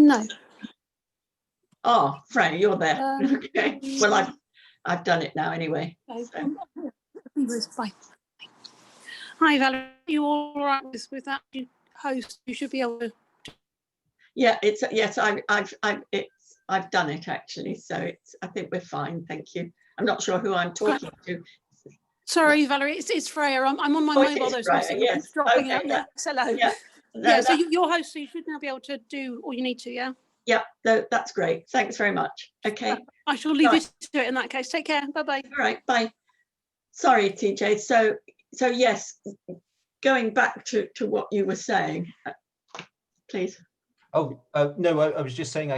No. Oh, Freya, you're there. Okay. Well, I've done it now anyway. So. Bye. Hi, Valerie. Are you all right with that? You host, you should be able to. Yeah, it's yes. I've done it actually. So I think we're fine. Thank you. I'm not sure who I'm talking to. Sorry, Valerie. It's Freya. I'm on my mobile. Those messages yes. dropping Okay, out. Yeah. Hello. Yeah. No, yeah. So you're host, so you should now be able to do all you need to. Yeah. Yeah. That's great. Thanks very much. Okay. I shall leave you to it in that case. Take care. Bye bye. All right. Bye. Sorry, TJ. So yes, going back to what you were saying, please. Oh no, I was just saying.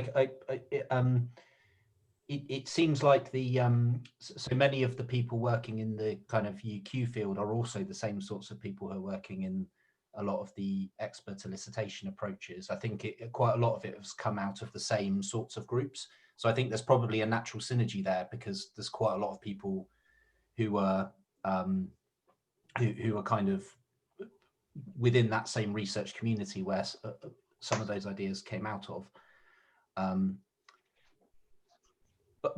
It seems like so many of the people working in the kind of UQ field are also the same sorts of people who are working in a lot of the expert elicitation approaches. I think quite a lot of it has come out of the same sorts of groups. So I think there's probably a natural synergy there because there's quite a lot of people who are who are kind of within that same research community where some of those ideas came out of.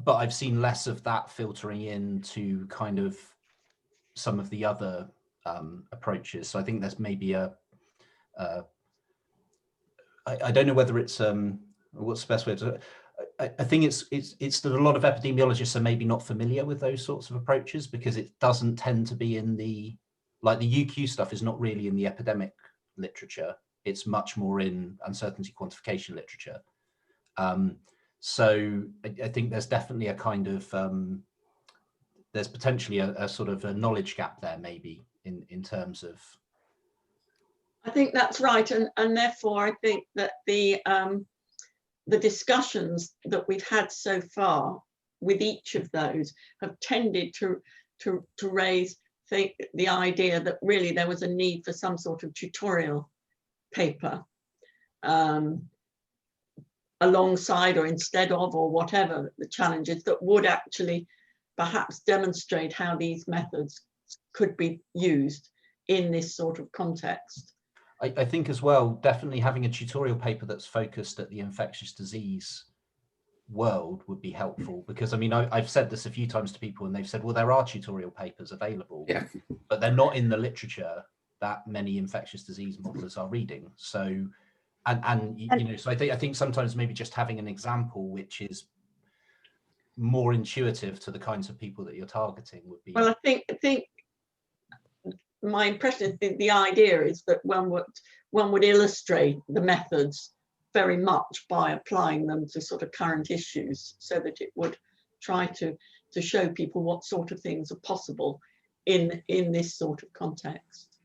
But I've seen less of that filtering into kind of some of the other approaches. So I think there's maybe I don't know whether it's what's the best way to. I think it's that a lot of epidemiologists are maybe not familiar with those sorts of approaches because it doesn't tend to be in the UQ stuff is not really in the epidemic literature. It's much more in uncertainty quantification literature. So I think there's definitely a kind of there's potentially a sort of a knowledge gap there maybe in terms of. I think that's right, and therefore I think that the discussions that we've had so far with each of those have tended to raise the idea that really there was a need for some sort of tutorial paper alongside or instead of or whatever the challenges that would actually perhaps demonstrate how these methods could be used in this sort of context. I think as well, definitely having a tutorial paper that's focused at the infectious disease world would be helpful because I mean I've said this a few times to people and they've said, well, there are tutorial papers available, but they're not in the literature that many infectious disease modelers are reading. So and you know, so I think sometimes maybe just having an example which is more intuitive to the kinds of people that you're targeting would be. Well, I think my impression is the idea is that one would illustrate the methods very much by applying them to sort of current issues so that it would try to show people what sort of things are possible in this sort of context.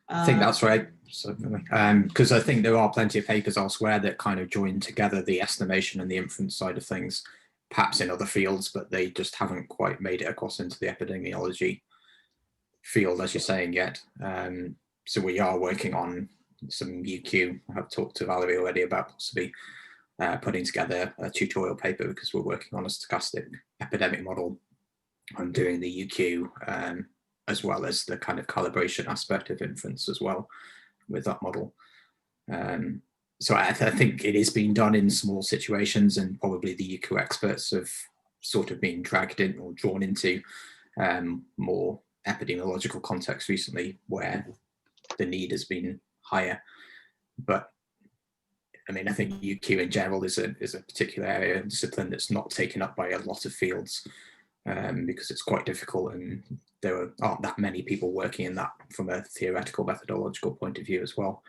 I think that's right, because I think there are plenty of papers elsewhere that kind of join together the estimation and the inference side of things, perhaps in other fields, but they just haven't quite made it across into the epidemiology field, as you're saying, yet. So we are working on some UQ. I have talked to Valerie already about possibly putting together a tutorial paper because we're working on a stochastic epidemic model and doing the UQ, as well as the kind of calibration aspect of inference as well with that model. So I think it is being done in small situations, and probably the UQ experts have sort of been dragged in or drawn into more epidemiological context recently where the need has been higher. But I mean, I think UQ in general is a particular area of discipline that's not taken up by a lot of fields because it's quite difficult and there aren't that many people working in that from a theoretical methodological point of view as well.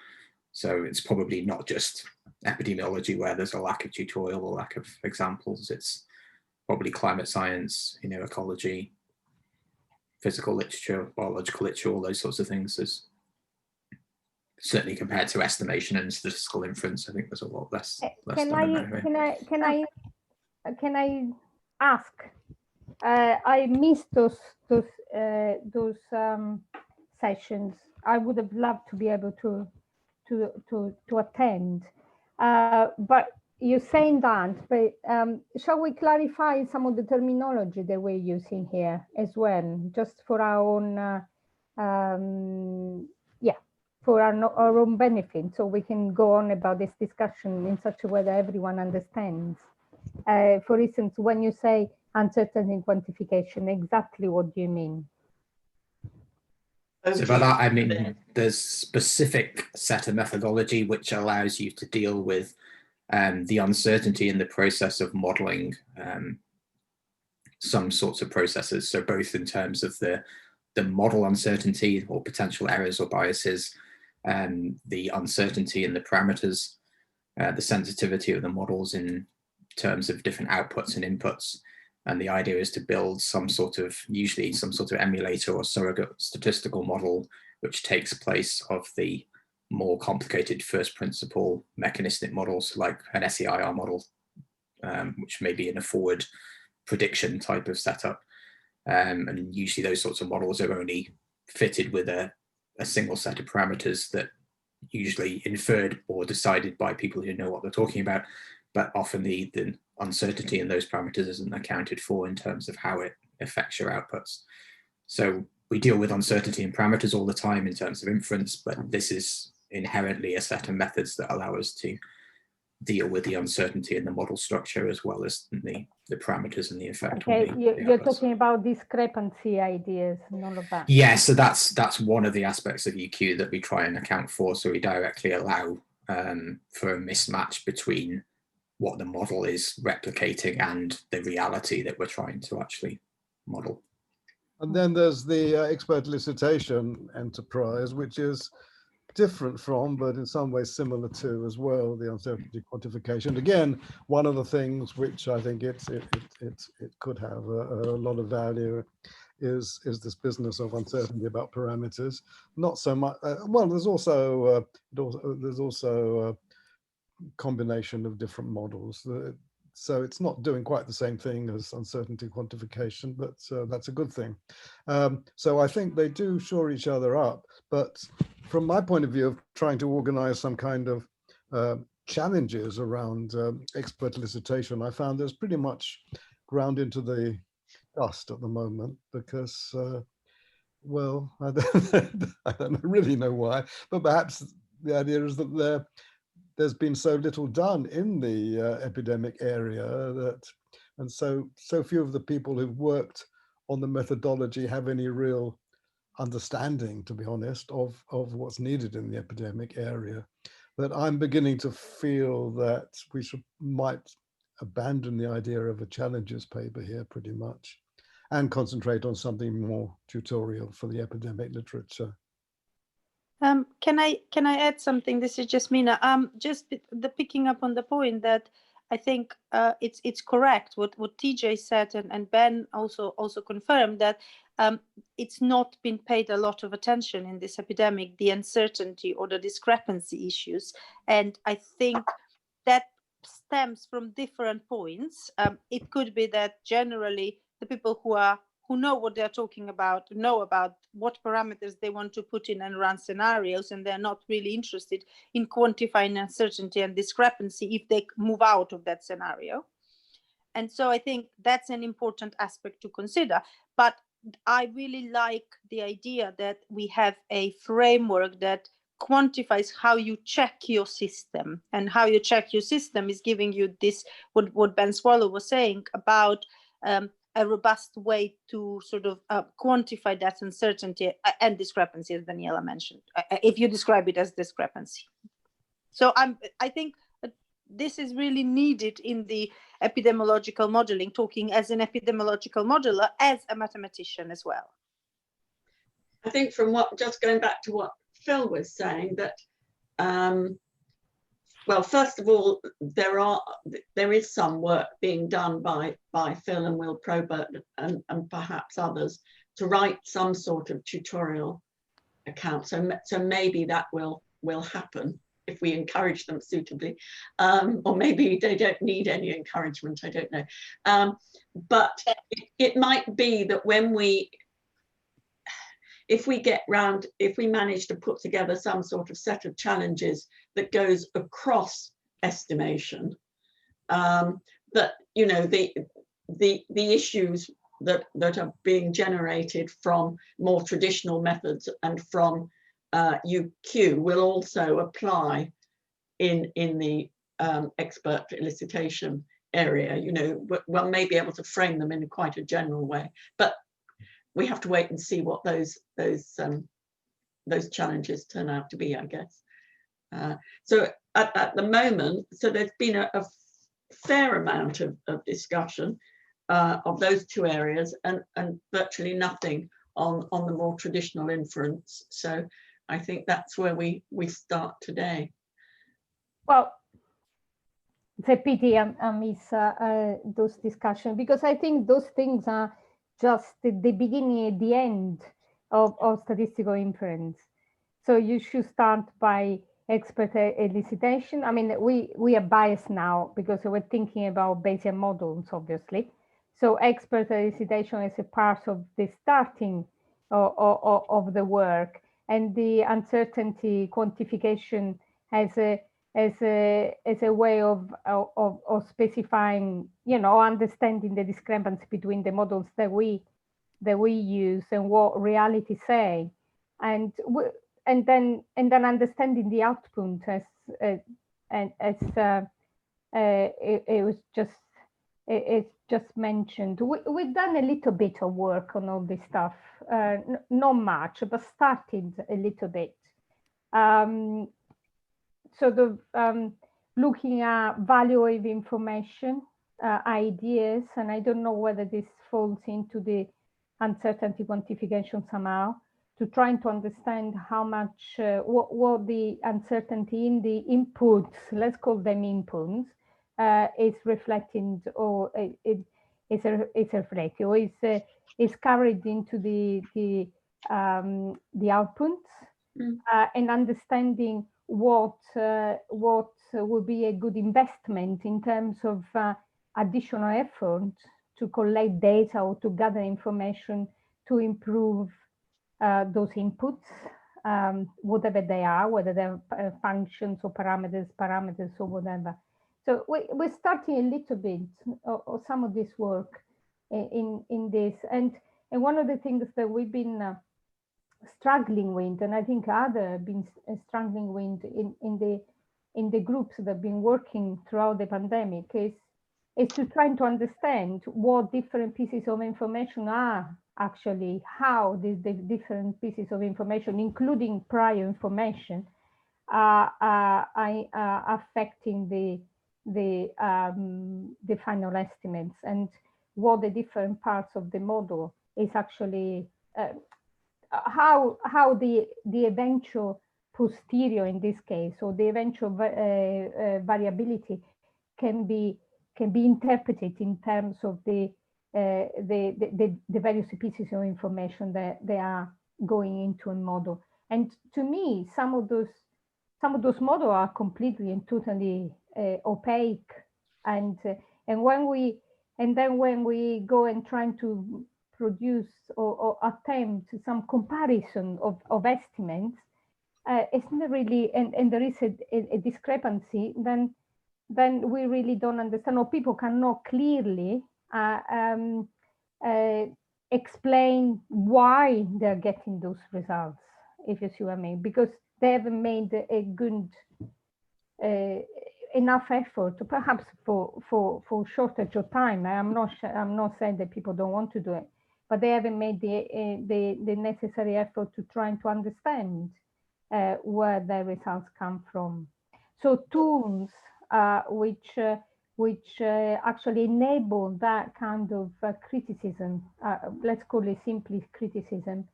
So it's probably not just epidemiology where there's a lack of tutorial or lack of examples. It's probably climate science, you know, ecology, physical literature, biological literature, all those sorts of things. There's certainly compared to estimation and statistical inference, I think there's a lot less. Can I ask? I missed those sessions. I would have loved to be able to attend, but you're saying that. But shall we clarify some of the terminology that we're using here as well, just for our own, for our own benefit, so we can go on about this discussion in such a way that everyone understands. For instance, when you say uncertainty quantification, exactly what do you mean? So by that, I mean, there's specific set of methodology which allows you to deal with the uncertainty in the process of modeling some sorts of processes. So both in terms of the model uncertainty or potential errors or biases, the uncertainty in the parameters, the sensitivity of the models in terms of different outputs and inputs. And the idea is to build some sort of, usually some sort of emulator or surrogate statistical model, which takes place of the more complicated first principle mechanistic models like an SEIR model, which may be in a forward prediction type of setup. And usually those sorts of models are only fitted with a single set of parameters that usually inferred or decided by people who know what they're talking about, but often the uncertainty in those parameters isn't accounted for in terms of how it affects your outputs. So we deal with uncertainty in parameters all the time in terms of inference, but this is inherently a set of methods that allow us to deal with the uncertainty in the model structure as well as the parameters and the effect. Okay, on you're talking about discrepancy ideas and all of that. Yeah, so that's one of the aspects of UQ that we try and account for. So we directly allow for a mismatch between what the model is replicating and the reality that we're trying to actually model. And then there's the expert elicitation enterprise, which is different from, but in some ways similar to as well, the uncertainty quantification. Again, one of the things which I think it could have a lot of value is this business of uncertainty about parameters. Not so much. Well, there's also a combination of different models. So it's not doing quite the same thing as uncertainty quantification, but that's a good thing. So I think they do shore each other up, but from my point of view of trying to organize some kind of challenges around expert elicitation, I found there's pretty much ground into the dust at the moment because, well, I don't really know why, but perhaps the idea is that there's been so little done in the epidemic area that, and so few of the people who've worked on the methodology have any real understanding, to be honest, of what's needed in the epidemic area, that I'm beginning to feel that we might abandon the idea of a challenges paper here pretty much and concentrate on something more tutorial for the epidemic literature. Can I add something? This is Jasmina. Just picking up on the point that I think it's correct what TJ said, and Ben also confirmed that it's not been paid a lot of attention in this epidemic, the uncertainty or the discrepancy issues, and I think that stems from different points. It could be that generally the people who know what they're talking about, know about what parameters they want to put in and run scenarios, and they're not really interested in quantifying uncertainty and discrepancy if they move out of that scenario. And so I think that's an important aspect to consider. But I really like the idea that we have a framework that quantifies how you check your system, and how you check your system is giving you this, what Ben Swallow was saying about a robust way to sort of quantify that uncertainty and discrepancy, as Daniela mentioned, if you describe it as discrepancy. So I think this is really needed in the epidemiological modeling, talking as an epidemiological modeler, as a mathematician as well. I think from just going back to what Phil was saying, that well, first of all, there is some work being done by Phil and Will Probert and perhaps others to write some sort of tutorial account. So maybe that will happen if we encourage them suitably, or maybe they don't need any encouragement. I don't know, but it might be that if we manage to put together some sort of set of challenges that goes across estimation, that, you know, the issues that are being generated from more traditional methods and from UQ will also apply in the expert elicitation area. You know, one may be able to frame them in quite a general way, but we have to wait and see what those challenges turn out to be, I guess. So at the moment, so there's been a fair amount of discussion of those two areas, and virtually nothing on the more traditional inference. So I think that's where we start today. Well, it's a pity I miss those discussions, because I think those things are just the beginning and the end of statistical inference. So you should start by expert elicitation. I mean, we are biased now because we're thinking about Bayesian models, obviously. So expert elicitation is a part of the starting of the work, and the uncertainty quantification as a way of specifying, you know, understanding the discrepancy between the models that we use and what reality say, and then understanding the output as it was just it's just mentioned. We've done a little bit of work on all this stuff, not much, but started a little bit. Sort of looking at value of information, ideas, and I don't know whether this falls into the uncertainty quantification somehow, to trying to understand how much, what the uncertainty in the inputs, let's call them inputs, is reflecting, or is reflected, or is carried into the outputs, and understanding what would be a good investment in terms of additional effort to collect data or to gather information to improve those inputs, whatever they are, whether they're functions or parameters or whatever. So we're starting a little bit of some of this work in this, and one of the things that we've been struggling with, and I think others have been struggling with in the groups that have been working throughout the pandemic, is to try to understand what different pieces of information are actually, how the different pieces of information, including prior information, are affecting the final estimates, and what the different parts of the model is actually, how the eventual posterior, in this case, or the eventual variability can be interpreted in terms of the various pieces of information that they are going into a model. And to me, some of those models are completely and totally opaque, and when we go and try to produce or attempt some comparison of estimates, it's not really, and there is a discrepancy, then we really don't understand, or people cannot clearly explain why they're getting those results, if you see what I mean, because they haven't made a good enough effort, perhaps for shortage of time. I'm not saying that people don't want to do it, but they haven't made the necessary effort to try to understand where the results come from. So tools which actually enable that kind of criticism, let's call it simply criticism,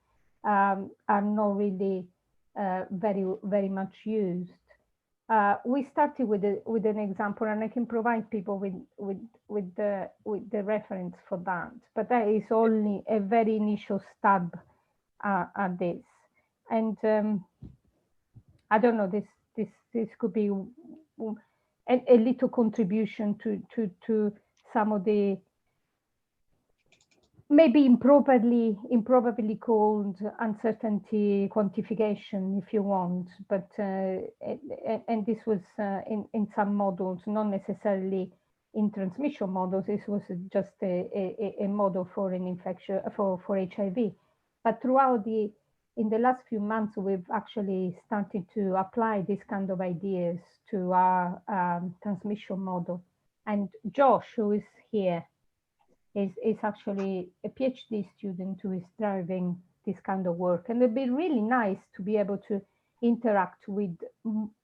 are not really very much used. We started with an example, and I can provide people with the reference for that. But that is only a very initial stab at this, and I don't know. This could be a little contribution to some of the maybe improperly called uncertainty quantification, if you want, but and this was in some models, not necessarily in transmission models. This was just a model for an infection for HIV, but throughout the in the last few months, we've actually started to apply these kind of ideas to our transmission model. And Josh, who is here, is actually a PhD student who is driving this kind of work. And it'd be really nice to be able to interact with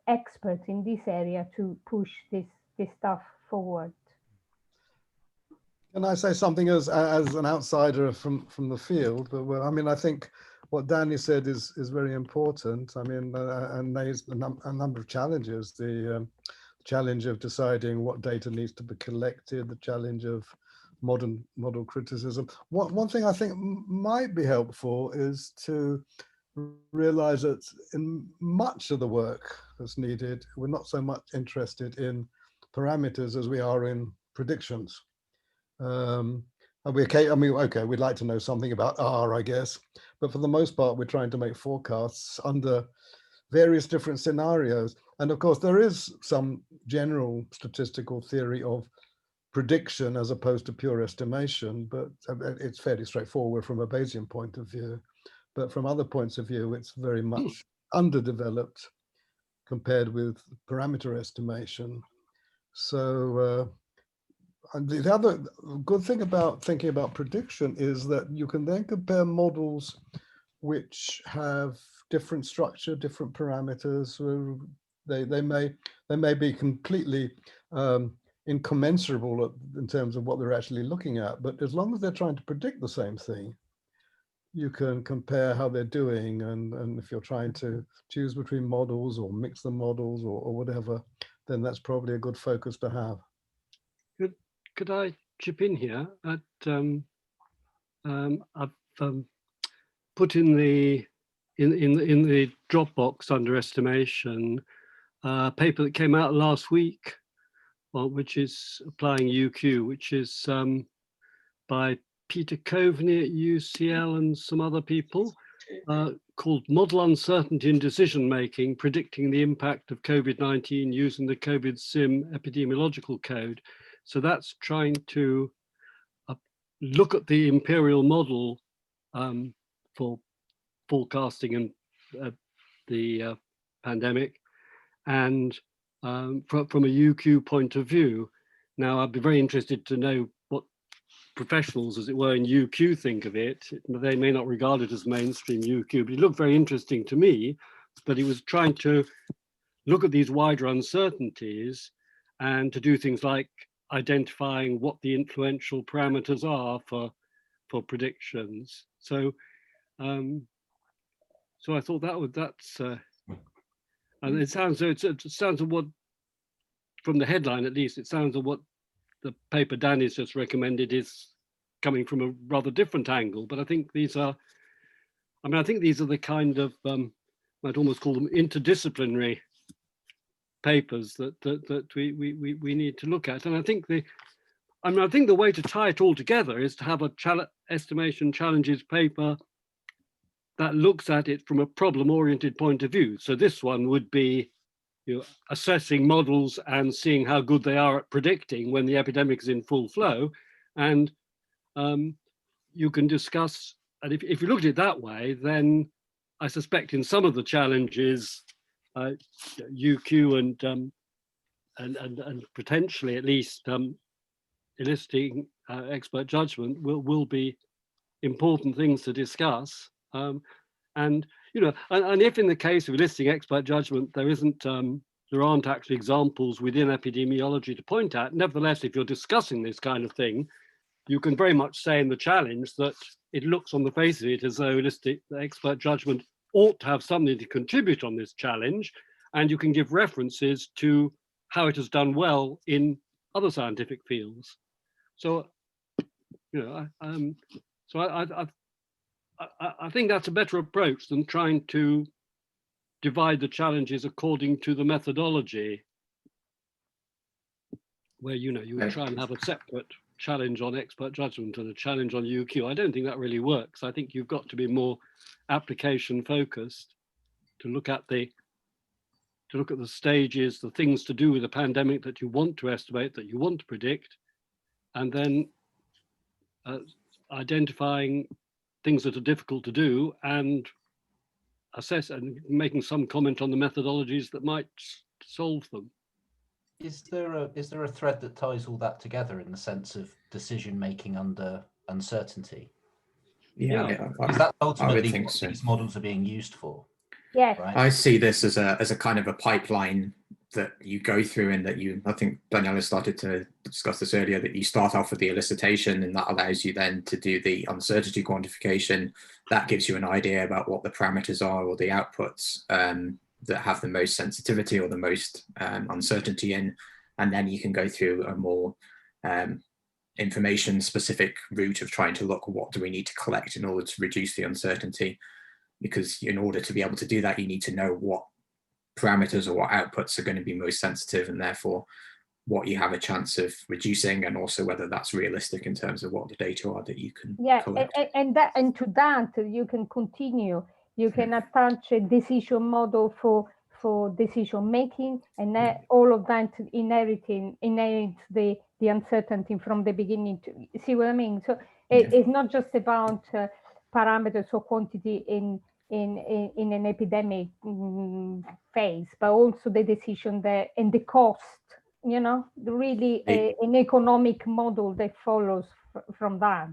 experts in this area to push this stuff forward. Can I say something as an outsider from the field? But well, I mean, I think what Danny said is very important. I mean, and there's a number of challenges. The challenge of deciding what data needs to be collected, the challenge of modern model criticism. One thing I think might be helpful is to realize that in much of the work that's needed, we're not so much interested in parameters as we are in predictions. And okay, we'd like to know something about R, I guess, but for the most part, we're trying to make forecasts under various different scenarios. And of course, there is some general statistical theory of prediction as opposed to pure estimation, but it's fairly straightforward from a Bayesian point of view. But from other points of view, it's very much underdeveloped compared with parameter estimation. So and the other good thing about thinking about prediction is that you can then compare models which have different structure, different parameters. They may be completely incommensurable in terms of what they're actually looking at, but as long as they're trying to predict the same thing, you can compare how they're doing. And if you're trying to choose between models or mix the models or whatever, then that's probably a good focus to have. Could I chip in here? I've put in the Dropbox under estimation a paper that came out last week, which is applying UQ, which is by Peter Coveney at UCL and some other people, called Model Uncertainty in Decision Making, Predicting the Impact of COVID-19 Using the COVID-SIM Epidemiological Code. So that's trying to look at the imperial model for forecasting and the pandemic, and from a UQ point of view. Now, I'd be very interested to know what professionals, as it were, in UQ think of it. They may not regard it as mainstream UQ, but it looked very interesting to me. But it was trying to look at these wider uncertainties and to do things like identifying what the influential parameters are for predictions. So so I thought that's and it sounds it sounds of what, from the headline at least, it sounds of what the paper Danny's just recommended is coming from a rather different angle. But I think these are, I think these are the kind of I'd almost call them interdisciplinary papers that we need to look at. And I think I think the way to tie it all together is to have a estimation challenges paper that looks at it from a problem-oriented point of view. So this one would be, assessing models and seeing how good they are at predicting when the epidemic is in full flow. And you can discuss, and if you look at it that way, then I suspect in some of the challenges, UQ and potentially at least eliciting expert judgment will be important things to discuss. And if in the case of eliciting expert judgment, there aren't actually examples within epidemiology to point at, nevertheless, if you're discussing this kind of thing, you can very much say in the challenge that it looks on the face of it as though eliciting expert judgment ought to have something to contribute on this challenge, and you can give references to how it has done well in other scientific fields. So, I think that's a better approach than trying to divide the challenges according to the methodology, where you would try and have a separate challenge on expert judgment and a challenge on UQ. I don't think that really works. I think you've got to be more application focused to look at the stages, the things to do with the pandemic that you want to estimate, that you want to predict, and then identifying things that are difficult to do and assess and making some comment on the methodologies that might solve them. Is there a thread that ties all that together in the sense of decision making under uncertainty? Yeah, Because that's I would ultimately think what so. these models are being used for. Yes. Right? I see this as a kind of a pipeline that you go through, and that I think Daniela started to discuss this earlier, that you start off with the elicitation, and that allows you then to do the uncertainty quantification. That gives you an idea about what the parameters are, or the outputs that have the most sensitivity or the most uncertainty in. And then you can go through a more information specific route of trying to look at what do we need to collect in order to reduce the uncertainty. Because in order to be able to do that, you need to know what parameters or what outputs are going to be most sensitive, and therefore what you have a chance of reducing, and also whether that's realistic in terms of what the data are that you can collect. And to that you can continue. You can attach a decision model for decision making, and that all of that inherits the uncertainty from the beginning. To see what I mean? So it's not just about parameters or quantity in an epidemic phase, but also the decision that and the cost. Really an economic model that follows from that.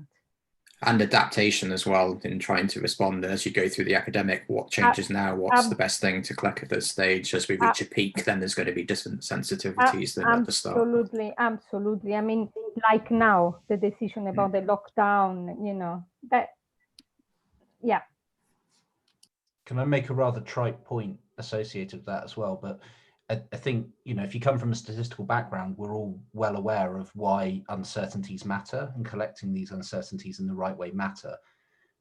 And adaptation as well, in trying to respond as you go through the epidemic. What changes now? What's the best thing to collect at this stage? As we reach a peak, then there's going to be different sensitivities than at the start. Absolutely. I mean, like now, the decision about the lockdown, that, yeah. Can I make a rather trite point associated with that as well? But I think, if you come from a statistical background, we're all well aware of why uncertainties matter, and collecting these uncertainties in the right way matter.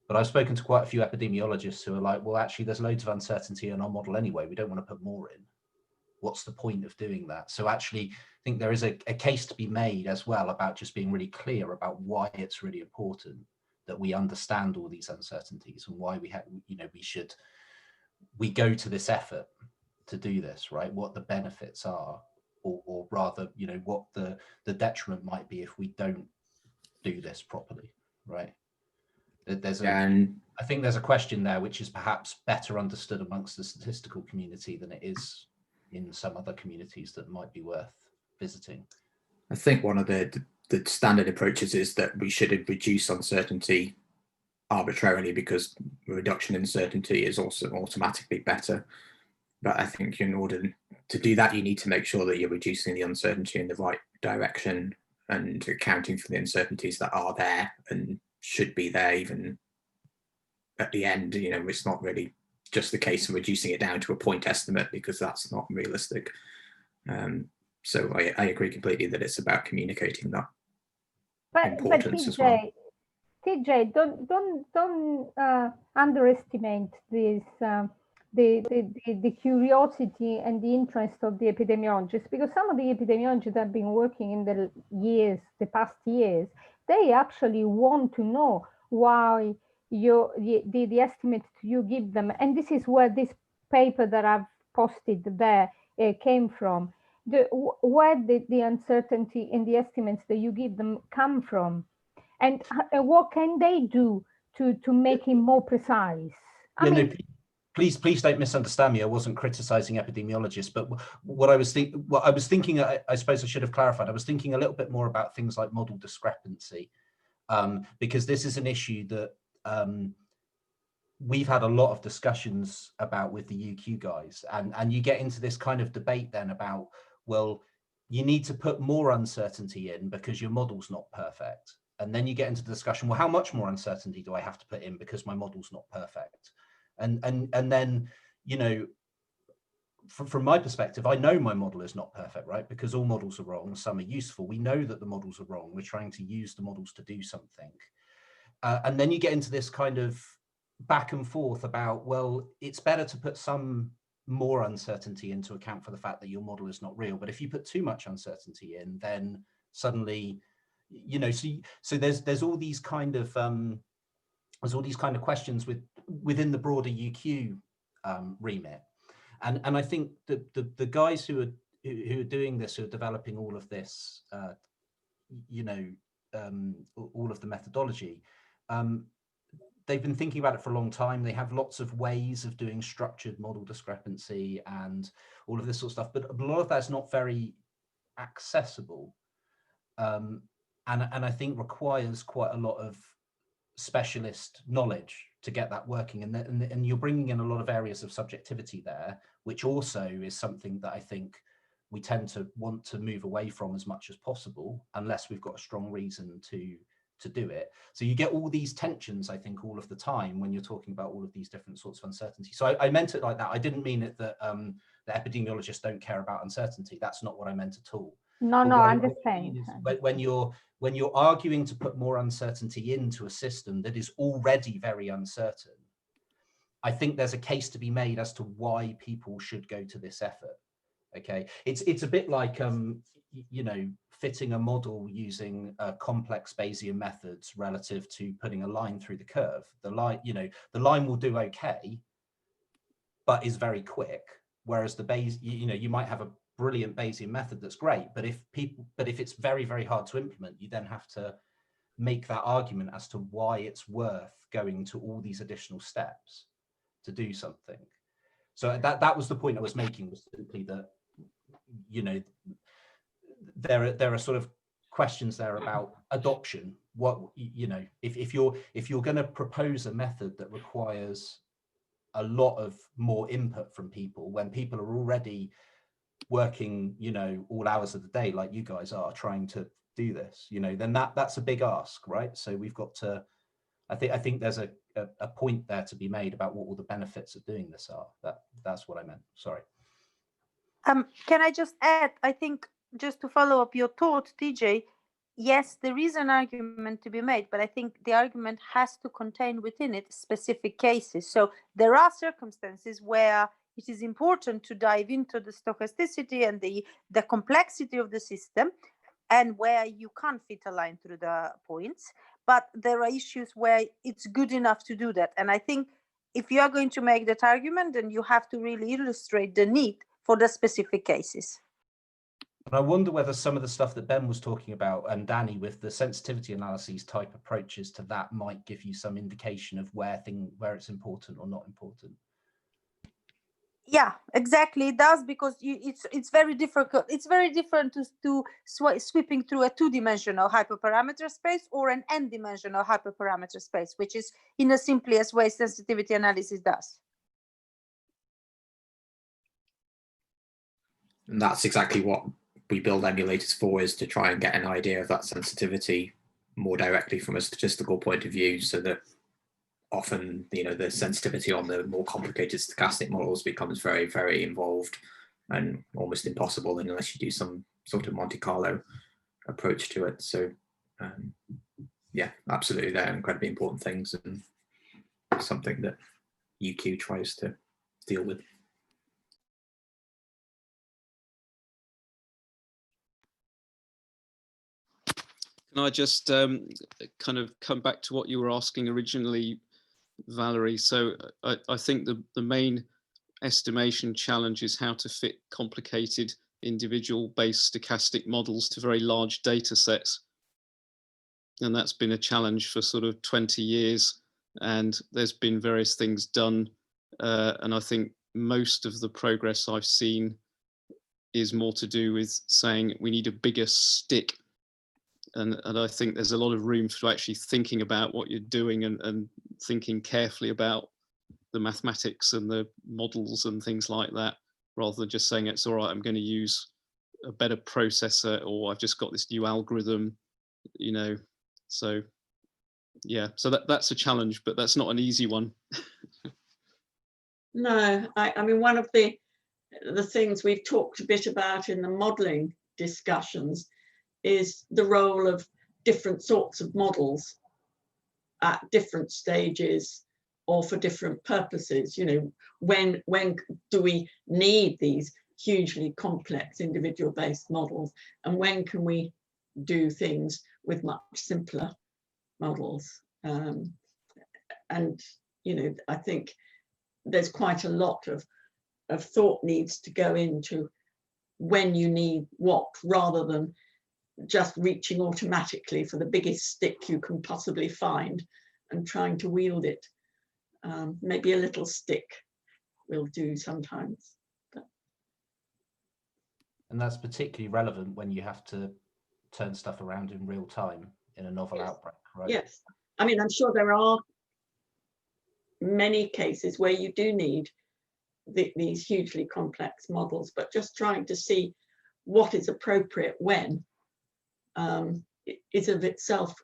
But I've spoken to quite a few epidemiologists who are like, well, actually, there's loads of uncertainty in our model anyway. We don't want to put more in. What's the point of doing that? So actually, I think there is a case to be made as well about just being really clear about why it's really important that we understand all these uncertainties, and why we go to this effort to do this, right? What the benefits are, or rather, what the detriment might be if we don't do this properly, right? I think there's a question there which is perhaps better understood amongst the statistical community than it is in some other communities that might be worth visiting. I think one of the standard approaches is that we should reduce uncertainty arbitrarily, because reduction in uncertainty is also automatically better. But I think in order to do that, you need to make sure that you're reducing the uncertainty in the right direction, and accounting for the uncertainties that are there and should be there even at the end. It's not really just the case of reducing it down to a point estimate, because that's not realistic. So I agree completely that it's about communicating that importance as well. TJ, don't underestimate this. The curiosity and the interest of the epidemiologists, because some of the epidemiologists that have been working in the past years, they actually want to know why the estimates you give them, and this is where this paper that I've posted there came from. Where the uncertainty in the estimates that you give them come from, and what can they do to make it more precise? Please don't misunderstand me. I wasn't criticizing epidemiologists, but what I was thinking, I suppose I should have clarified. I was thinking a little bit more about things like model discrepancy, because this is an issue that we've had a lot of discussions about with the UQ guys, and you get into this kind of debate then about, well, you need to put more uncertainty in because your model's not perfect. And then you get into the discussion, well, how much more uncertainty do I have to put in because my model's not perfect? And then, from my perspective, I know my model is not perfect, right? Because all models are wrong, some are useful. We know that the models are wrong. We're trying to use the models to do something. And then you get into this kind of back and forth about, well, it's better to put some more uncertainty in to account for the fact that your model is not real. But if you put too much uncertainty in, then suddenly, so there's all these kind of questions within the broader UQ remit, and I think the guys who are doing this, who are developing all of this, all of the methodology, they've been thinking about it for a long time. They have lots of ways of doing structured model discrepancy and all of this sort of stuff, but a lot of that's not very accessible, and I think requires quite a lot of specialist knowledge to get that working, and you're bringing in a lot of areas of subjectivity there, which also is something that I think we tend to want to move away from as much as possible, unless we've got a strong reason to do it. So you get all these tensions, I think, all of the time when you're talking about all of these different sorts of uncertainty. So I meant it like that. I didn't mean it that the epidemiologists don't care about uncertainty. That's not what I meant at all. No, But no, what I I understand. mean is when you're arguing to put more uncertainty into a system that is already very uncertain, I think there's a case to be made as to why people should go to this effort. Okay, it's a bit like you know, fitting a model using complex Bayesian methods relative to putting a line through the curve. The line, you know, the line will do okay, but is very quick. Whereas the Bayes, you know, you might have a brilliant Bayesian method that's great, but if it's very, very hard to implement, you then have to make that argument as to why it's worth going to all these additional steps to do something. So that was the point I was making, was simply that, you know, there are sort of questions there about adoption. What, you know, if you're going to propose a method that requires a lot of more input from people, when people are already working, you know, all hours of the day, like you guys are trying to do this, you know, then that's a big ask, right? So we've got to, I think there's a point there to be made about what all the benefits of doing this are. That's what I meant. Sorry. Can I just add, I think, just to follow up your thought, TJ, yes, there is an argument to be made, but I think the argument has to contain within it specific cases. So there are circumstances where it is important to dive into the stochasticity and the complexity of the system, and where you can't fit a line through the points. But there are issues where it's good enough to do that. And I think if you are going to make that argument, then you have to really illustrate the need for the specific cases. And I wonder whether some of the stuff that Ben was talking about, and Danny, with the sensitivity analyses type approaches to that, might give you some indication of where it's important or not important. Yeah, exactly. It does, because it's very difficult. It's very different to sweeping through a two-dimensional hyperparameter space or an n-dimensional hyperparameter space, which is in the simplest way sensitivity analysis does. And that's exactly what we build emulators for, is to try and get an idea of that sensitivity more directly from a statistical point of view, so that often, you know, the sensitivity on the more complicated stochastic models becomes very, very involved and almost impossible unless you do some sort of Monte Carlo approach to it. So yeah, absolutely, they're incredibly important things and something that UQ tries to deal with. Can I just kind of come back to what you were asking originally, Valerie? So I think the main estimation challenge is how to fit complicated individual based stochastic models to very large data sets. And that's been a challenge for sort of 20 years. And there's been various things done. And I think most of the progress I've seen is more to do with saying we need a bigger stick. And I think there's a lot of room for actually thinking about what you're doing and thinking carefully about the mathematics and the models and things like that, rather than just saying it's all right, I'm going to use a better processor, or I've just got this new algorithm, you know. So yeah, so that's a challenge, but that's not an easy one. No, I mean, one of the things we've talked a bit about in the modeling discussions is the role of different sorts of models at different stages or for different purposes. You know, when do we need these hugely complex individual based models, and when can we do things with much simpler models? And you know, I think there's quite a lot of thought needs to go into when you need what, rather than just reaching automatically for the biggest stick you can possibly find and trying to wield it. Maybe a little stick will do sometimes. And that's particularly relevant when you have to turn stuff around in real time in a novel Yes. outbreak, right? Yes, I mean, I'm sure there are many cases where you do need these hugely complex models, but just trying to see what is appropriate when is of itself,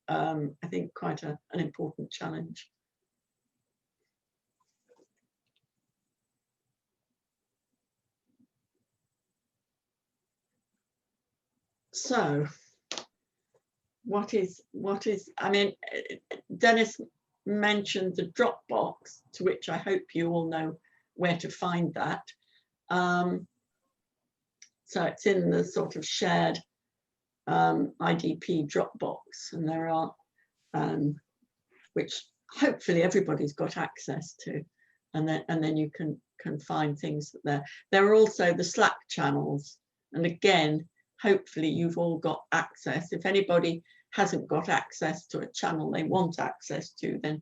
I think, quite an important challenge. So what is, I mean, Dennis mentioned the Dropbox, to which I hope you all know where to find that. So it's in the sort of shared IDP Dropbox, and there are, which hopefully everybody's got access to, and then you can find things there. There are also the Slack channels, and again, hopefully you've all got access. If anybody hasn't got access to a channel they want access to, then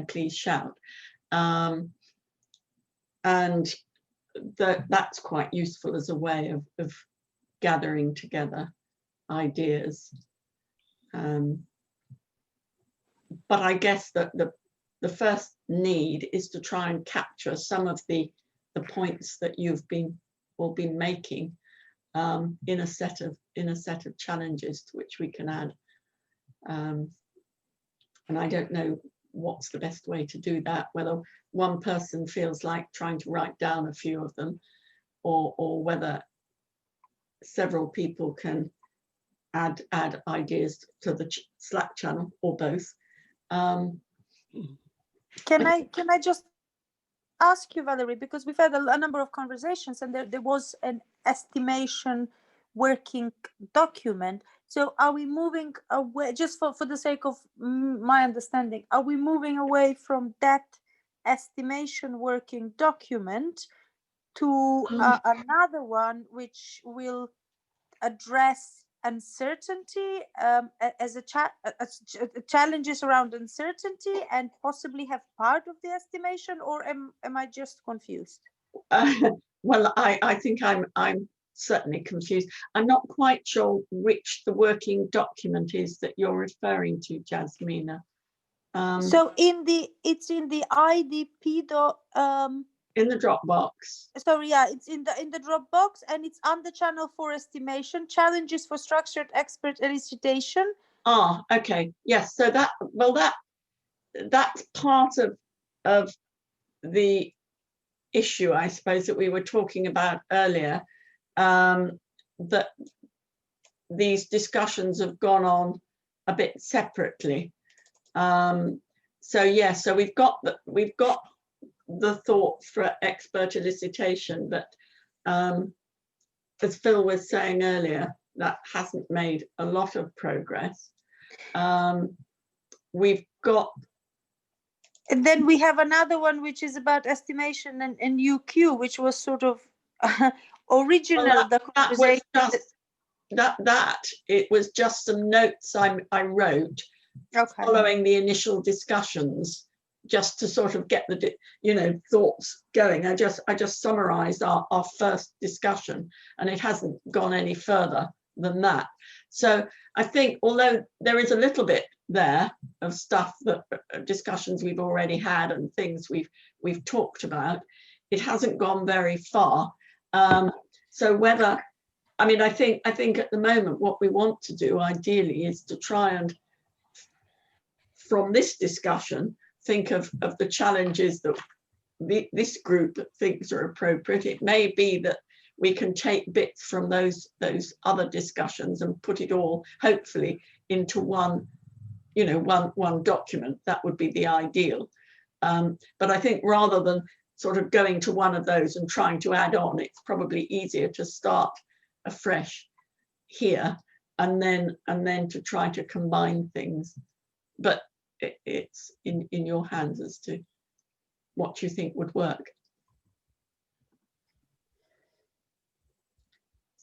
please shout. And that's quite useful as a way of gathering together ideas. But I guess that the first need is to try and capture some of the points that you've all been making in a set of challenges to which we can add. And I don't know what's the best way to do that, whether one person feels like trying to write down a few of them, or whether several people can add ideas to the Slack channel, or both. Can I just ask you, Valerie, because we've had a number of conversations, and there was an estimation working document. So are we moving away, just for the sake of my understanding, are we moving away from that estimation working document to another one which will address uncertainty as challenges around uncertainty, and possibly have part of the estimation, or am I just confused? Well, I think I'm certainly confused. I'm not quite sure which the working document is that you're referring to, Jasmina. So it's in the IDP in the Dropbox. Sorry, yeah, it's in the Dropbox, and it's on the channel for estimation, challenges for structured expert elicitation. Ah, okay, yes. So that's part of the issue, I suppose, that we were talking about earlier. That these discussions have gone on a bit separately. So yeah, so we've got the thoughts for expert elicitation, but as Phil was saying earlier, that hasn't made a lot of progress. We've got, and then we have another one which is about estimation and UQ, which was sort of original. Well, the conversation. It was just some notes I wrote following the initial discussions, just to sort of get the thoughts going. I just summarized our first discussion, and it hasn't gone any further than that. So I think, although there is a little bit there of stuff, that discussions we've already had and things we've talked about, it hasn't gone very far. So whether, I mean, I think at the moment what we want to do ideally is to try and, from this discussion, think of the challenges that this group thinks are appropriate. It may be that we can take bits from those other discussions and put it all, hopefully, into one document. That would be the ideal. But I think rather than sort of going to one of those and trying to add on, it's probably easier to start afresh here, and then to try to combine things. But it's in your hands as to what you think would work.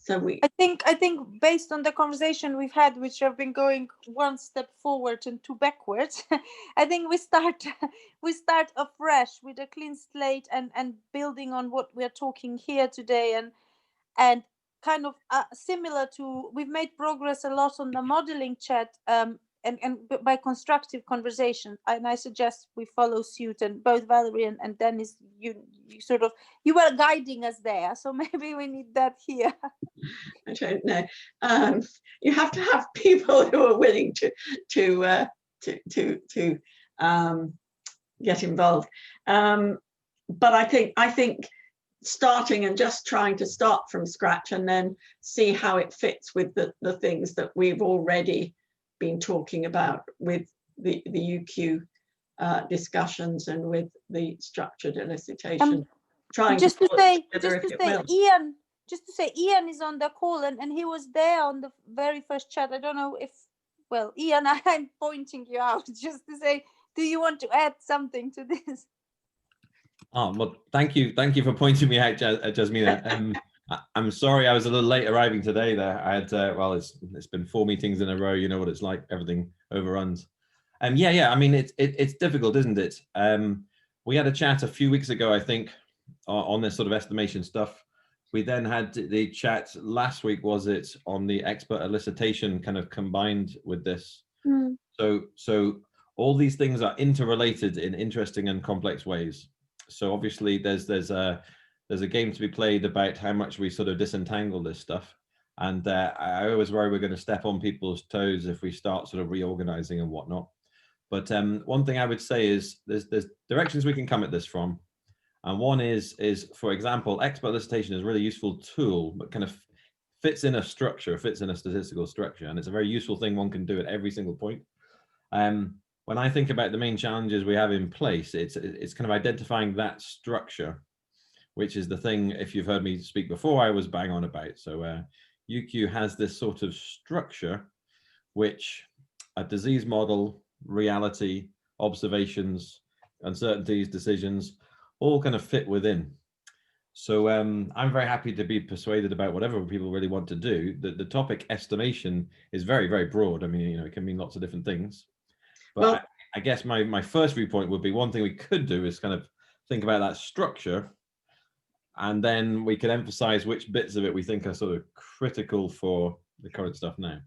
So we, I think based on the conversation we've had, which have been going one step forward and two backwards, I think we start afresh with a clean slate and building on what we're talking here today, and kind of similar to, we've made progress a lot on the modeling chat, and by constructive conversation, and I suggest we follow suit, and both Valerie and Dennis, you were guiding us there, so maybe we need that here. I don't know. You have to have people who are willing to get involved. But I think starting and just trying to start from scratch and then see how it fits with the things that we've already been talking about with the UQ discussions and with the structured elicitation. Ian is on the call, and he was there on the very first chat. I don't know if, well, Ian, I'm pointing you out just to say, do you want to add something to this? Oh, well, thank you for pointing me out, Jasmina. I'm sorry I was a little late arriving today there. I had, well, it's been 4 meetings in a row. You know what it's like, everything overruns. Yeah, I mean, it's difficult, isn't it? We had a chat a few weeks ago, I think, on this sort of estimation stuff. We then had the chat last week, was it, on the expert elicitation kind of combined with this. Mm. So all these things are interrelated in interesting and complex ways. So obviously there's a game to be played about how much we sort of disentangle this stuff. And I always worry we're going to step on people's toes if we start sort of reorganizing and whatnot. But one thing I would say is there's directions we can come at this from. And one is, for example, expert elicitation is a really useful tool, but kind of fits in a structure, fits in a statistical structure. And it's a very useful thing one can do at every single point. When I think about the main challenges we have in place, it's kind of identifying that structure, which is the thing, if you've heard me speak before, I was bang on about. So UQ has this sort of structure, which a disease model, reality, observations, uncertainties, decisions, all kind of fit within. So I'm very happy to be persuaded about whatever people really want to do. The topic estimation is very, very broad. I mean, you know, it can mean lots of different things. But well, I guess my first viewpoint would be, one thing we could do is kind of think about that structure, and then we could emphasize which bits of it we think are sort of critical for the current stuff now.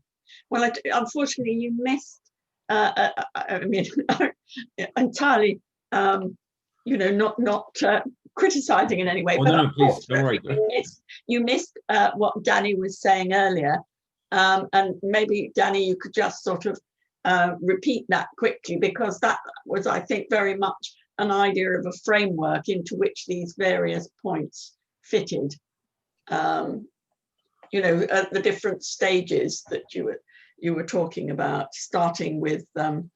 Well, unfortunately, you missed, I mean, entirely, you know, not criticizing in any way. Oh, but no, please, don't worry. You missed what Danny was saying earlier. And maybe, Danny, you could just sort of repeat that quickly, because that was, I think, very much an idea of a framework into which these various points fitted, you know, at the different stages that you were talking about, starting with some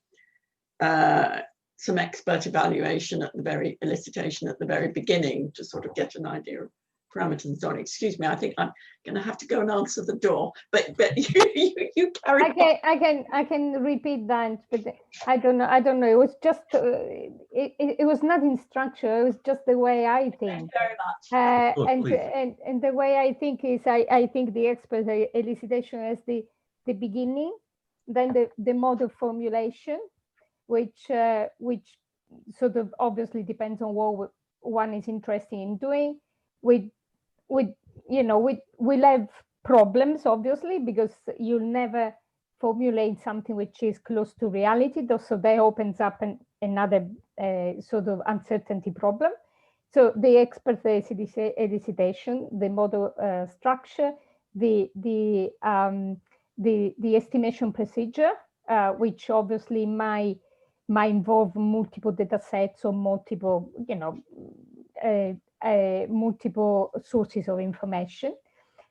expert evaluation at the very elicitation at the very beginning to sort of get an idea of parameters and so on. Excuse me, I think I'm going to have to go and answer the door, but you carry on. I can repeat that, but I don't know. It was just it was not in structure. It was just the way I think. Thank you very much. And the way I think is I think the expert elicitation is the beginning, then the mode of formulation, which sort of obviously depends on what one is interested in doing. We'll have problems, obviously, because you'll never formulate something which is close to reality. So that opens up another sort of uncertainty problem. So the expert elicitation, the model structure, the estimation procedure, which obviously might involve multiple data sets or multiple, multiple sources of information.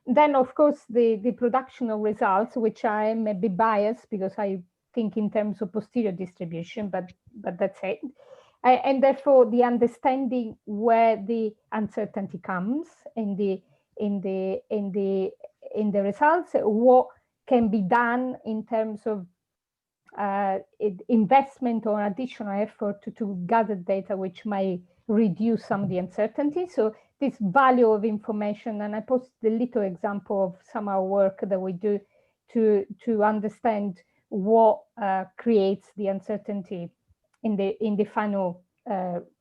Then, of course, the production of results, which I may be biased because I think in terms of posterior distribution, but that's it. And therefore, the understanding where the uncertainty comes in the results, what can be done in terms of investment or additional effort to gather data which might reduce some of the uncertainty. So this value of information. And I posted a little example of some of our work that we do to understand what creates the uncertainty in the final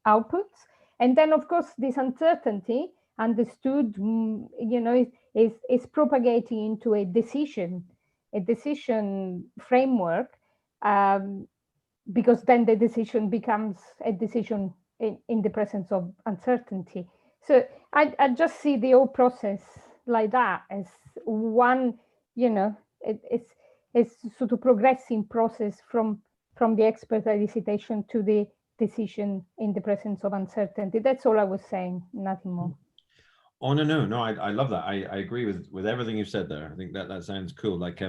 outputs. And then, of course, this uncertainty understood, is propagating into a decision framework, because then the decision becomes a decision in the presence of uncertainty. So I just see the whole process like that as one, it's sort of progressing process from the expert elicitation to the decision in the presence of uncertainty. That's all I was saying, nothing more. Oh, no, I love that. I agree with everything you've said there. I think that sounds cool. Like,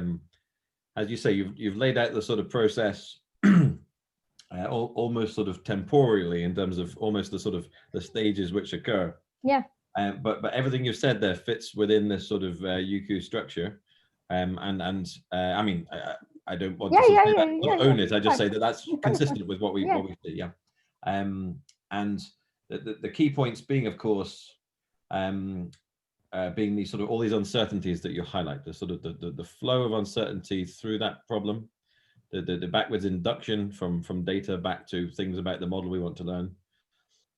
as you say, you've laid out the sort of process almost sort of temporally in terms of almost the sort of the stages which occur. Yeah. But everything you've said there fits within this sort of UQ structure. I mean, I don't want to own it. I just say that that's consistent with what we see. Yeah. And the key points being, of course, being these sort of all these uncertainties that you highlight, the sort of the flow of uncertainty through that problem, the backwards induction from data back to things about the model we want to learn,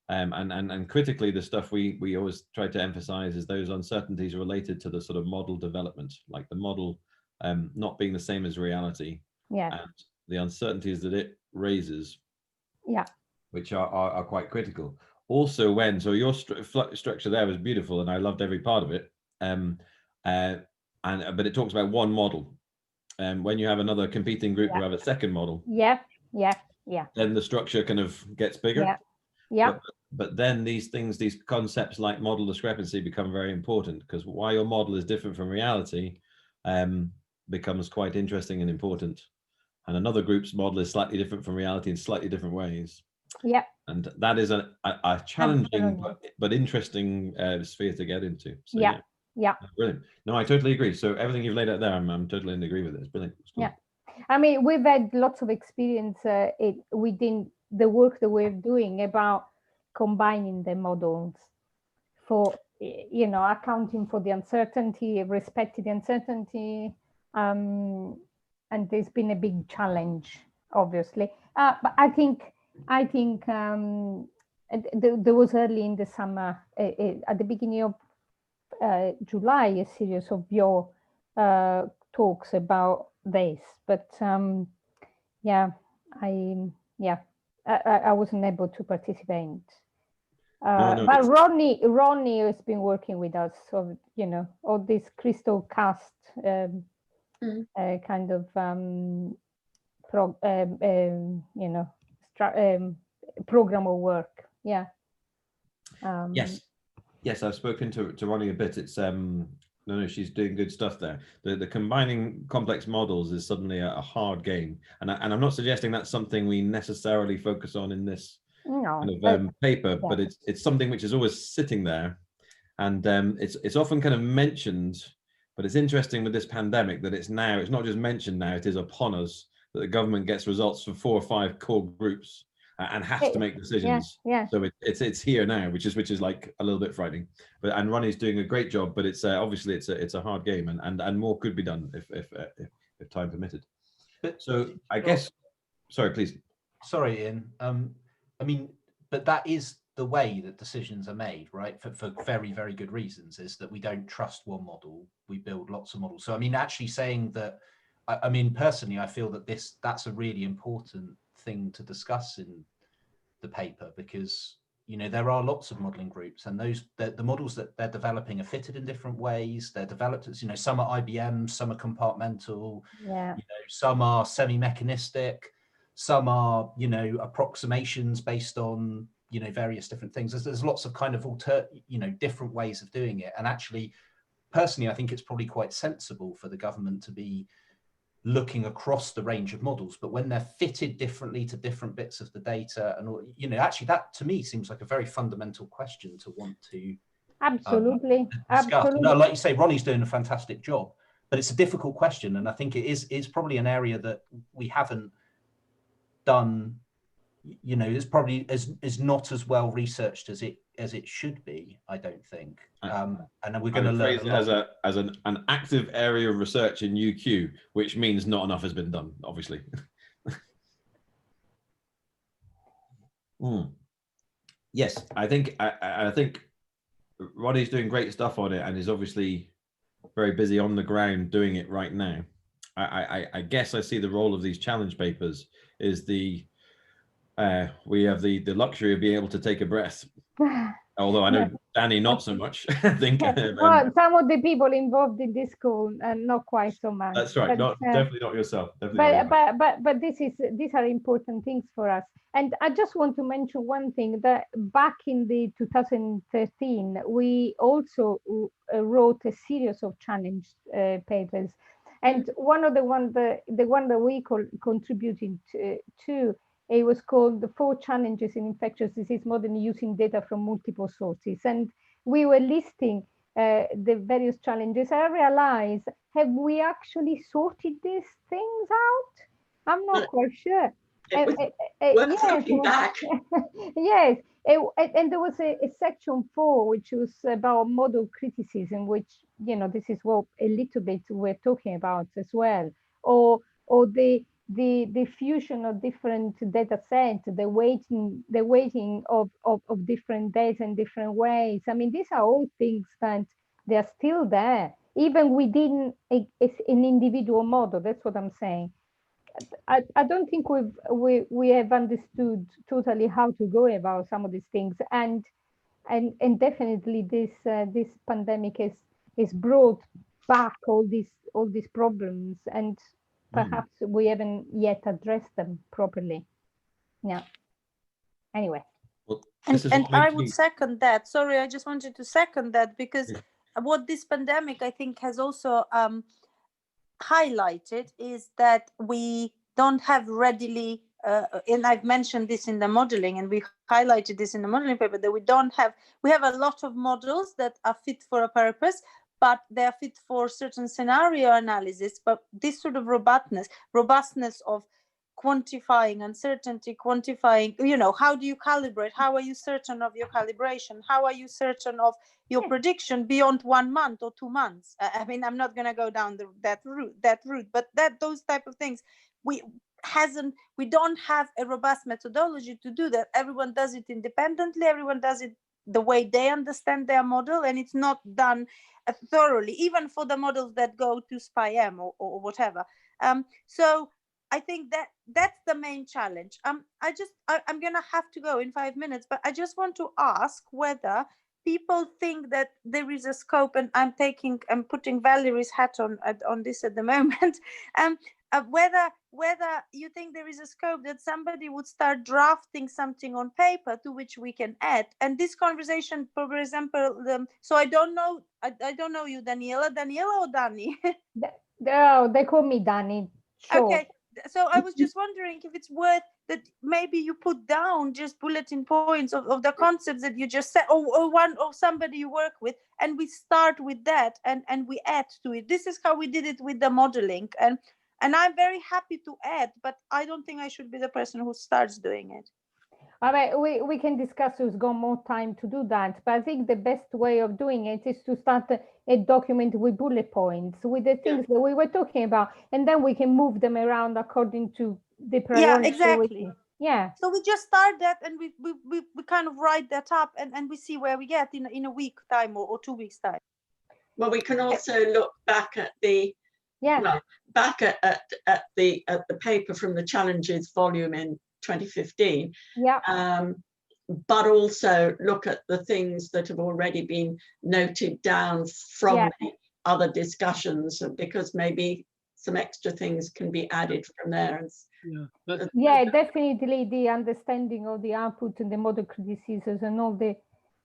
and critically, the stuff we always try to emphasize is those uncertainties related to the sort of model development, like the model not being the same as reality, and the uncertainties that it raises, which are quite critical. Also, so your structure there was beautiful, and I loved every part of it. But it talks about one model, and when you have another competing group who have a second model, then the structure kind of gets bigger. But then these concepts like model discrepancy become very important, because why your model is different from reality becomes quite interesting and important. And another group's model is slightly different from reality in slightly different ways. And that is a challenging but interesting sphere to get into. So, brilliant. No, I totally agree. So everything you've laid out there, I'm totally in agree with it. It's brilliant. It's cool. I mean, we've had lots of experience within the work that we're doing about combining the models for, accounting for the uncertainty, respecting the uncertainty, and there's been a big challenge, obviously. But I think there was early in the summer, at the beginning of July, a series of your talks about this, but I wasn't able to participate. But Ronnie has been working with us, so all this crystal cast kind of program of work. Yes, I've spoken to Ronnie a bit. It's she's doing good stuff there. The combining complex models is suddenly a hard game, and I'm not suggesting that's something we necessarily focus on in this kind of paper, but it's something which is always sitting there, and it's often kind of mentioned. But it's interesting with this pandemic that it's not just mentioned now, it is upon us that the government gets results for 4 or 5 core groups and has to make decisions. So it's here now, which is like a little bit frightening. And Ronnie's doing a great job, but it's obviously it's a hard game, and more could be done if time permitted. So I guess, sorry, please. Sorry, Ian. I mean, but that is the way that decisions are made, right? For very, very good reasons, is that we don't trust one model, we build lots of models. So I mean, actually saying that, I mean, personally, I feel that that's a really important thing to discuss in the paper, because there are lots of modeling groups, and the models that they're developing are fitted in different ways. They're developed as some are IBM, some are compartmental, some are semi-mechanistic, some are approximations based on various different things. There's lots of kind of different ways of doing it. And actually, personally, I think it's probably quite sensible for the government to be looking across the range of models, but when they're fitted differently to different bits of the data, and actually that to me seems like a very fundamental question to want to absolutely. No, like you say, Ronnie's doing a fantastic job, but it's a difficult question, and I think it is probably an area that we haven't done you know, it's probably is not as well researched as it should be, I don't think. And we're going to learn a lot. As an active area of research in UQ, which means not enough has been done, obviously. Yes, I think Roddy's doing great stuff on it and is obviously very busy on the ground doing it right now. I guess I see the role of these challenge papers is we have the luxury of being able to take a breath. Although I know Danny not so much. I think. Well, some of the people involved in this call and not quite so much. That's right. But, Definitely not yourself. Definitely but these are important things for us. And I just want to mention one thing, that back in the 2013, we also wrote a series of challenge papers. And one of the one that we contributed to, it was called the 4 Challenges in Infectious Disease Modeling Using Data from Multiple Sources. And we were listing the various challenges. I realized, have we actually sorted these things out? I'm not quite sure. Back. Yes, and there was a section 4, which was about model criticism, which, you know, this is what a little bit we're talking about as well, or the fusion of different data sets, the weighting of different data in different ways. I mean, these are all things that they're still there, even within an individual model. That's what I'm saying. I don't think we have understood totally how to go about some of these things, and definitely this pandemic has brought back all these problems, and perhaps we haven't yet addressed them properly. Yeah. Anyway. Well, and I would second that. Sorry, I just wanted to second that, because what this pandemic, I think, has also highlighted is that we don't have readily, and I've mentioned this in the modeling, and we highlighted this in the modeling paper, that we have a lot of models that are fit for a purpose, but they are fit for certain scenario analysis. But this sort of robustness of quantifying uncertainty, quantifying, you know, how do you calibrate? How are you certain of your calibration? How are you certain of your prediction beyond 1 month or 2 months? I mean, I'm not going to go down that route, but those type of things, we don't have a robust methodology to do that. Everyone does it independently. Everyone does it the way they understand their model, and it's not done thoroughly, even for the models that go to SPI-M or whatever. So I think that's the main challenge. I'm gonna have to go in 5 minutes, but I just want to ask whether people think that there is a scope, and I'm putting Valerie's hat on this at the moment. Whether you think there is a scope that somebody would start drafting something on paper to which we can add. And this conversation, for example, so I don't know you, Daniela or Danny? They call me Danny. Sure. Okay, so I was just wondering if it's worth that maybe you put down just bulletin points of the concepts that you just said, or somebody you work with, and we start with that and we add to it. This is how we did it with the modeling, and I'm very happy to add, but I don't think I should be the person who starts doing it. All right, we can discuss who's got more time to do that, but I think the best way of doing it is to start a document with bullet points, with the things that we were talking about, and then we can move them around according to the priority. Yeah, exactly. Yeah. So we just start that, and we kind of write that up, and we see where we get in a week time or 2 weeks time. Well, we can also look back at the the paper from the Challenges volume in 2015. But also look at the things that have already been noted down from the other discussions, because maybe some extra things can be added from there. Definitely the understanding of the output and the model criticisms and all the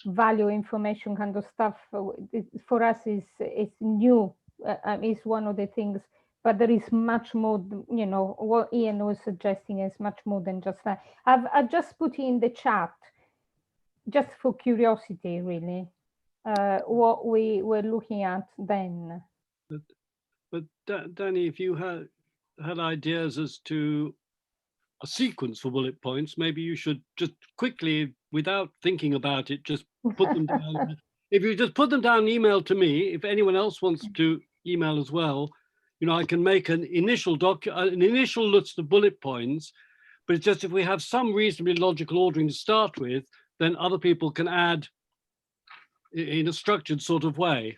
value information kind of stuff for us is new. Is one of the things, but there is much more. You know, what Ian was suggesting is much more than just that. I've just put in the chat, just for curiosity, really, what we were looking at then. But Danny, if you had ideas as to a sequence for bullet points, maybe you should just quickly, without thinking about it, just put them down. If you just put them down, and email to me. If anyone else wants to email as well, you know, I can make an initial list of bullet points. But it's just if we have some reasonably logical ordering to start with, then other people can add in a structured sort of way.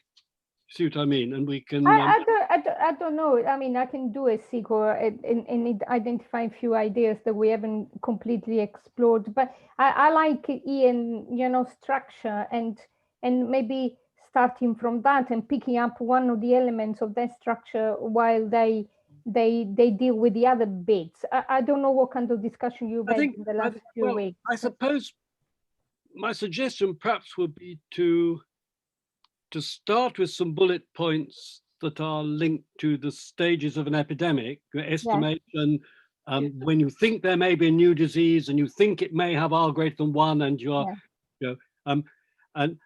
See what I mean? And we can. I don't know. I mean, I can do a sequel and identify a few ideas that we haven't completely explored. But I like Ian, you know, structure and maybe starting from that and picking up one of the elements of that structure while they deal with the other bits. I don't know what kind of discussion you've had in the last few weeks. I suppose my suggestion perhaps would be to start with some bullet points that are linked to the stages of an epidemic, your estimation, when you think there may be a new disease and you think it may have R greater than 1 and you are, you know, and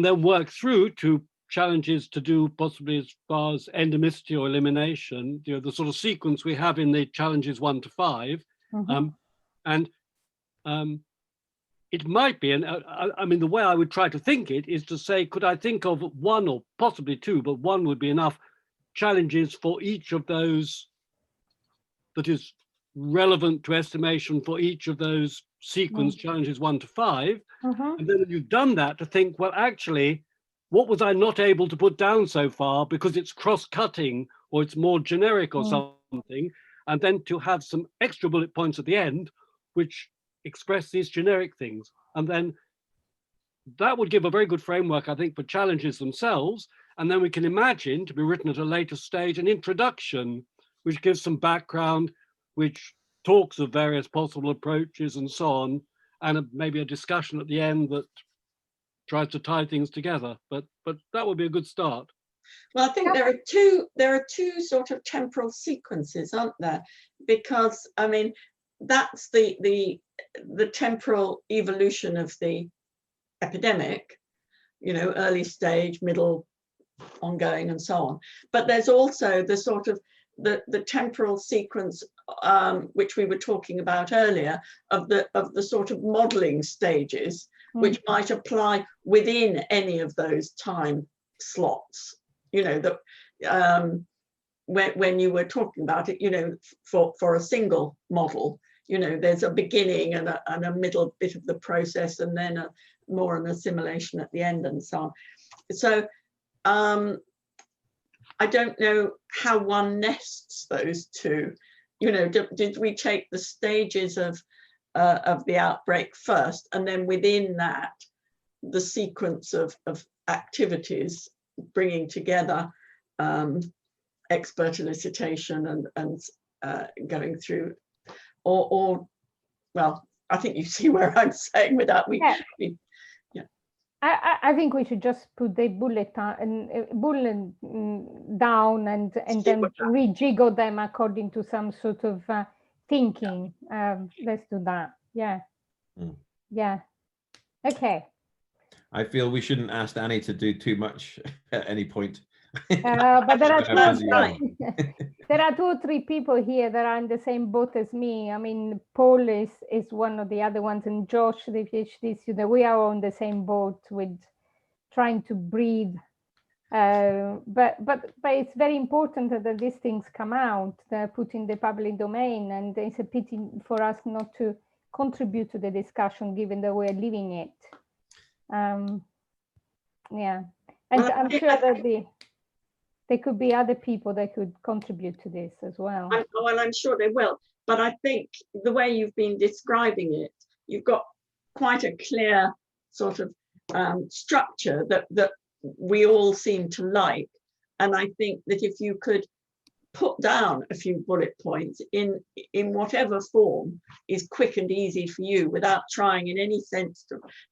then work through to challenges to do possibly as far as endemicity or elimination, you know, the sort of sequence we have in the challenges 1 to 5. It might be, and I mean, the way I would try to think it is to say, could I think of 1 or possibly 2, but 1 would be enough, challenges for each of those that is relevant to estimation for each of those sequence challenges 1 to 5. And then when you've done that, to think, well, actually, what was I not able to put down so far because it's cross-cutting or it's more generic or something, and then to have some extra bullet points at the end, which express these generic things. And then that would give a very good framework, I think, for challenges themselves. And then we can imagine, to be written at a later stage, an introduction, which gives some background, which talks of various possible approaches and so on, and maybe a discussion at the end that tries to tie things together. But that would be a good start. Well, I think there are two sort of temporal sequences, aren't there? Because I mean, that's the temporal evolution of the epidemic, you know, early stage, middle, ongoing, and so on. But there's also the sort of the temporal sequence which we were talking about earlier of the sort of modeling stages, which might apply within any of those time slots. You know, that when you were talking about it, you know, for a single model, you know, there's a beginning and a middle bit of the process, and then more an assimilation at the end, and so on. So I don't know how one nests those two. You know, did we take the stages of the outbreak first, and then within that, the sequence of activities bringing together expert elicitation and going through, or well, I think you see where I'm saying without I think we should just put the bullet down and then rejiggle them according to some sort of thinking. Let's do that. Yeah. Yeah. Okay. I feel we shouldn't ask Annie to do too much at any point. But there are 2 or 3 people here that are in the same boat as me. I mean, Paul is one of the other ones, and Josh, the PhD student. We are on the same boat with trying to breathe. But it's very important that these things come out. They're put in the public domain, and it's a pity for us not to contribute to the discussion, given that we're living it. Yeah, and I'm sure that there could be other people that could contribute to this as well. Well, I'm sure they will. But I think the way you've been describing it, you've got quite a clear sort of structure that we all seem to like. And I think that if you could put down a few bullet points in whatever form is quick and easy for you, without trying in any sense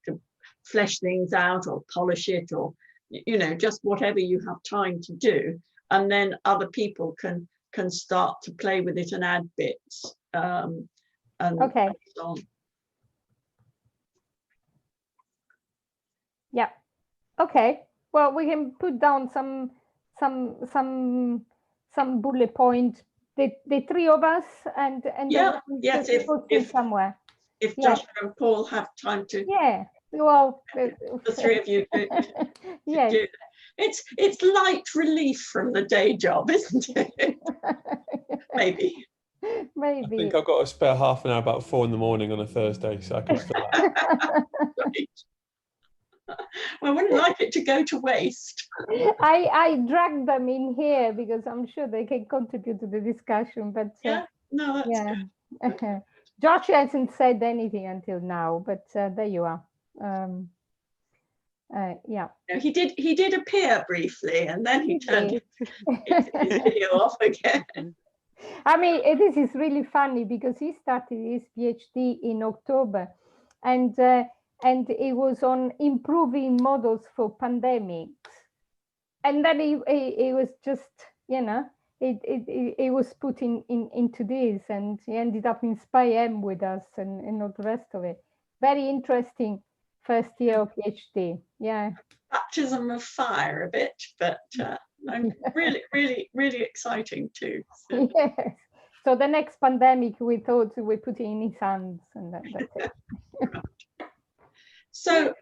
to flesh things out or polish it, or, you know, just whatever you have time to do, and then other people can start to play with it and add bits. And okay. So on. Yeah. Okay. Well, we can put down some bullet point the three of us, and Yeah, then we yes, just post it somewhere. if Yeah. Joshua and Paul have time to, Yeah, well, the three of you to yes. do that. It's light relief from the day job, isn't it? Maybe. I Maybe. think I've got a spare half an hour about 4 in the morning on a Thursday, so I can fill that. Right. Well, I wouldn't like it to go to waste. I drag them in here because I'm sure they can contribute to the discussion, but Yeah, no, that's yeah. good. Josh hasn't said anything until now, but there you are. Yeah. No, he did appear briefly, and then he turned his video off again. I mean, this is really funny because he started his PhD in October, and it was on improving models for pandemics, and then it was just, you know, it was put into this, and he ended up in SPI-M with us and all the rest of it. Very interesting first year of PhD. Yeah. Baptism of fire a bit, but really exciting too. So. Yes. So the next pandemic, we thought we put it in his hands, and that's it. So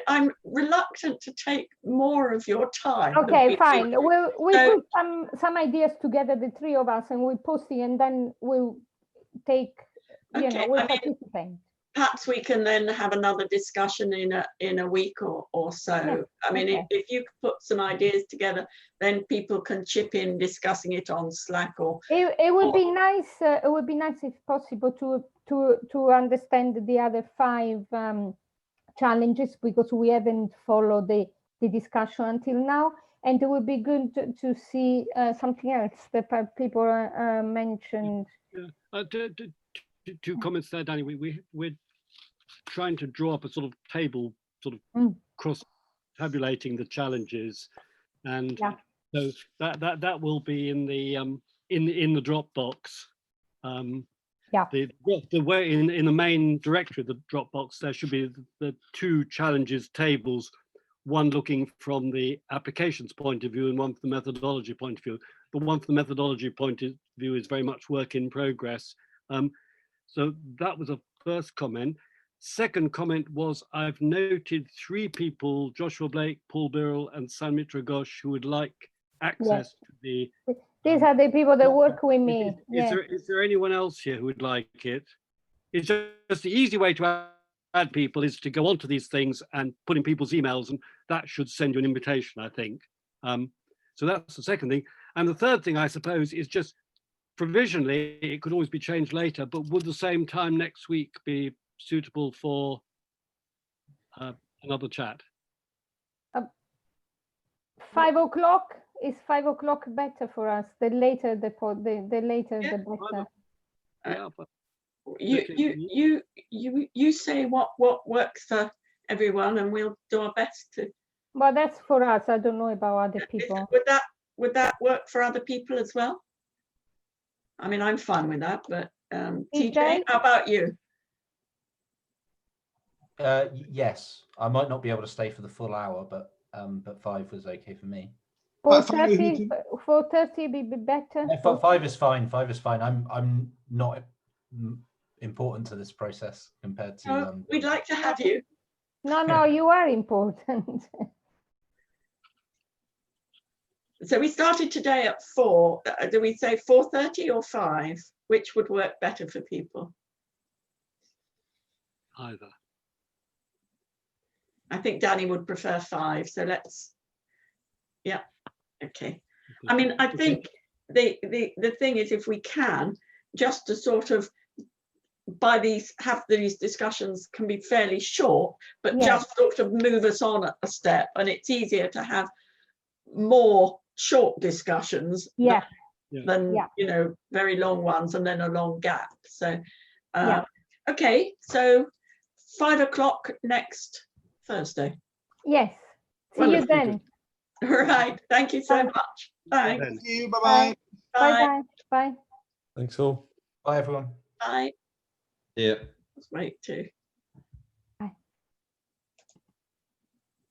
I'm reluctant to take more of your time. Okay, fine. We'll put some ideas together, the three of us, and we'll post it, and then we'll take, you know, we'll participate. Perhaps we can then have another discussion in a week or so. Yeah, I mean, okay. if you could put some ideas together, then people can chip in discussing it on Slack or. It would be nice. It would be nice if possible to understand the other 5 challenges, because we haven't followed the discussion until now, and it would be good to see something else that people mentioned. Yeah. Two comments there, Danny. We're trying to draw up a sort of table, sort of cross-tabulating the challenges, and so that will be in the Dropbox. The way in the main directory of the Dropbox, there should be the 2 challenges tables, one looking from the applications point of view and one from the methodology point of view. The one from the methodology point of view is very much work in progress. So that was a first comment. Second comment was, I've noted 3 people, Joshua Blake, Paul Birrell, and Sanmitra Ghosh, who would like access to the. These are the people that work with me. Is there anyone else here who would like it? It's just the easy way to add people is to go onto these things and put in people's emails, and that should send you an invitation, I think. So that's the second thing. And the third thing, I suppose, is just provisionally, it could always be changed later, but would the same time next week be suitable for another chat? 5 o'clock? Is 5 o'clock better for us? The later the later the better. Yeah, but you say what works for everyone, and we'll do our best to. Well, that's for us. I don't know about other people. Would that work for other people as well? I mean, I'm fine with that, but TJ, how about you? Yes, I might not be able to stay for the full hour, but 5 was okay for me. 4:30 be better. No, 5 is fine. 5 is fine. I'm not important to this process compared to. We'd like to have you. No, you are important. So we started today at 4. Do we say 4:30 or 5? Which would work better for people? Either. I think Danny would prefer 5. So let's. Yeah. Okay. I mean, I think the thing is, if we can, just to sort of have these discussions can be fairly short, but just sort of move us on a step, and it's easier to have more short discussions than you know, very long ones and then a long gap. So okay, so 5 o'clock next Thursday. Yes. See you then. All right. Thank you so much. Thanks. Thank you. Bye-bye. Bye. Bye. Thanks all. Bye, everyone. Bye. Yeah. Let's wait too.